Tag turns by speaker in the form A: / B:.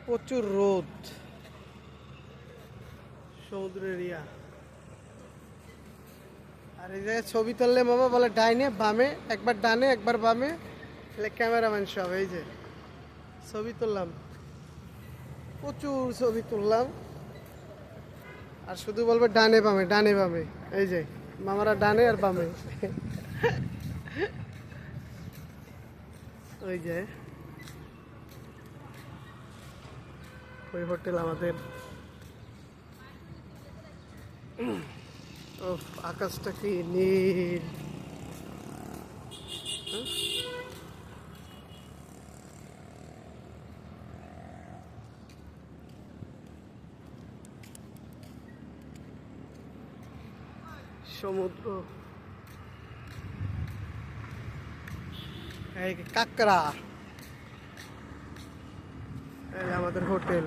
A: প্রচুর রোদ, সমুদ্র এরিয়া। আর এই জায়গায় ছবি তুললে মামা বলে ডাইনে বামে, একবার ডানে একবার বামে, তাহলে ক্যামেরাম্যান সব। এই যে ছবি তুললাম, প্রচুর ছবি তুললাম। আর শুধু বলবে ডানে বামে ডানে বামে। এই যে মামারা ডানে আর বামে। ওই যে ওই হোটেল আমাদের। ও আকাশটা কি নীল। সমুদ্র, এই কাকড়া, এই আমাদের হোটেল।